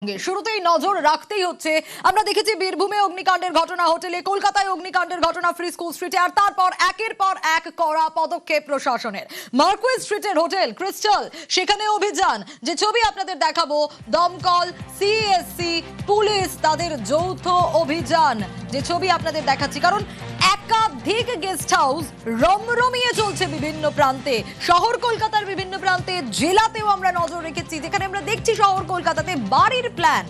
শুরুতেই নজর রাখতেই হচ্ছে। আমরা দেখেছি বীরভূমে অগ্নিকাণ্ডের ঘটনা, হোটেলে, কলকাতায় অগ্নিকাণ্ডের ঘটনা ফ্রি স্কুল স্ট্রিটে, আর তারপর একের পর এক কড়া পদক্ষেপ প্রশাসনের। মার্কুইস স্ট্রিটের হোটেল ক্রিস্টাল, সেখানে অভিযান। যে ছবি আপনাদের দেখাবো, দমকল, সিএসসি, পুলিশ, তাদের যৌথ অভিযান, যে ছবি আপনাদের দেখাচ্ছি। কারণ একাধিক গেস্ট হাউস রমরমিয়ে চলছে বিভিন্ন প্রান্তে, শহর কলকাতার বিভিন্ন প্রান্তে, জেলাতেও আমরা নজর রেখেছি। যেখানে আমরা দেখছি শহর কলকাতাতে বাড়ির প্ল্যান,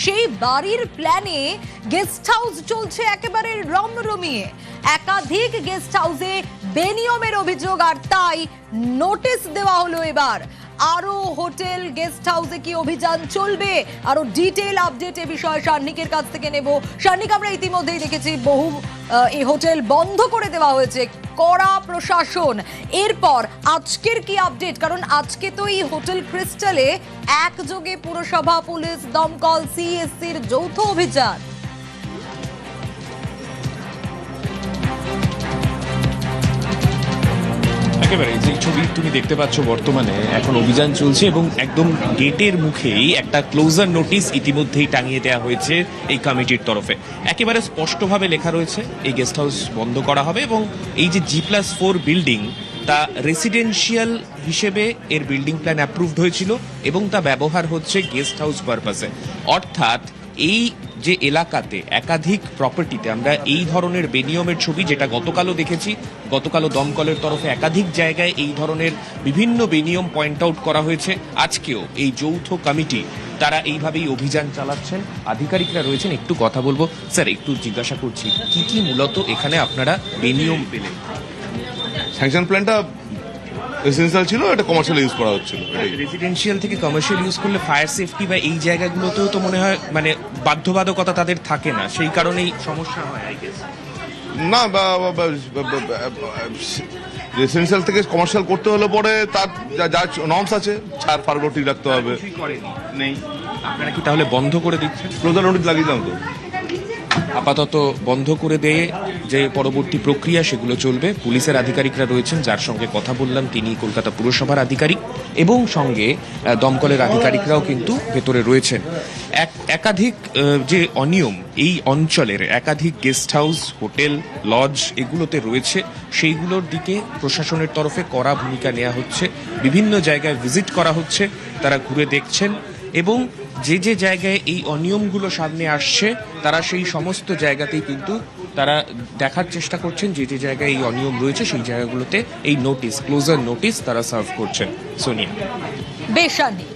সেই বাড়ির প্ল্যানে গেস্ট হাউস চলছে একেবারে রমরমিয়ে। একাধিক গেস্ট হাউসে বেনিয়মের অভিযোগ, আর তাই নোটিশ দেওয়া হলো এবার। আরো হোটেল গেস্ট হাউসে কি অভিযান চলবে, আরো ডিটেইল আপডেট এ বিষয়ে শার্নিকের কাছ থেকে নেব। শার্নিক, আমরা ইতিমধ্যেই দেখেছি বহু এই হোটেল বন্ধ করে দেওয়া হয়েছে, কড়া প্রশাসন। এরপর আজকের কি আপডেট? কারণ আজকে তো এই হোটেল ক্রিস্টালে একযোগে পুরসভা, পুলিশ, দমকল, সিএসসির যৌথ অভিযান। একেবারে যে ছবি তুমি দেখতে পাচ্ছ, বর্তমানে এখন অভিযান চলছে এবং একদম গেটের মুখেই একটা ক্লোজার নোটিশ ইতিমধ্যেই টাঙিয়ে দেওয়া হয়েছে এই কমিটির তরফে। একেবারে স্পষ্টভাবে লেখা রয়েছে এই গেস্ট হাউস বন্ধ করা হবে এবং এই যে G+4 বিল্ডিং, তা রেসিডেন্সিয়াল হিসেবে এর বিল্ডিং প্ল্যান অ্যাপ্রুভড হয়েছিল এবং তা ব্যবহার হচ্ছে গেস্ট হাউস পারপাসে। অর্থাৎ এই যে এলাকাতে একাধিক প্রপার্টিতে আমরা এই ধরনের বেনিয়মের ছবি, যেটা গতকালও দেখেছি, গতকালও দমকলের তরফে একাধিক জায়গায় এই ধরনের বিভিন্ন বেনিয়ম পয়েন্ট আউট করা হয়েছে। আজকেও এই যৌথ কমিটি তারা এইভাবেই অভিযান চালাচ্ছেন, আধিকারিকরা রয়েছেন। একটু কথা বলবো। স্যার, একটু জিজ্ঞাসা করছি, কি কি মূলত এখানে আপনারা বেনিয়ম পেলেন? স্যাংশন প্ল্যানটা রেসিডেন্সিয়াল ছিল, এটা কমার্শিয়াল ইউজ করা হচ্ছিল। রেসিডেন্সিয়াল থেকে কমার্শিয়াল ইউজ করলে ফায়ার সেফটি বা এই জায়গাগুলোতেও তো মনে হয় মানে বাধ্যবাধকতা তাদের থাকে না, সেই কারণেই সমস্যা হয় আই গেস। না, রেসিডেন্সিয়াল থেকে কমার্শিয়াল করতে হলে পরে তার যা নর্মস আছে, ছাড় ফারগুলো ঠিক রাখতে হবে। নেই, আপনারা কি তাহলে বন্ধ করে দিচ্ছেন? ক্লোজার নোটিশ লাগিয়ে দাও তো। আপাতত বন্ধ করে দিয়ে যে পরবর্তী প্রক্রিয়া সেগুলো চলবে। পুলিশের আধিকারিকরা রয়েছেন, যার সঙ্গে কথা বললাম তিনি কলকাতা পুরসভার আধিকারিক, এবং সঙ্গে দমকলের আধিকারিকরাও কিন্তু ভেতরে রয়েছেন। একাধিক যে অনিয়ম এই অঞ্চলের একাধিক গেস্ট হাউস, হোটেল, লজ এগুলোতে রয়েছে, সেইগুলোর দিকে প্রশাসনের তরফে কড়া ভূমিকা নেওয়া হচ্ছে। বিভিন্ন জায়গায় ভিজিট করা হচ্ছে, তারা ঘুরে দেখছেন এবং যে যে জায়গায় এই অনিয়মগুলো সামনে আসছে তারা সেই সমস্ত জায়গাতেই কিন্তু তারা দেখার চেষ্টা করছেন যে যে জায়গায় এই অনিয়ম রয়েছে সেই জায়গাগুলোতে এই নোটিশ, ক্লোজার নোটিশ তারা সার্ভ করছেন। সোনিয়া, বেশ শার্নিক।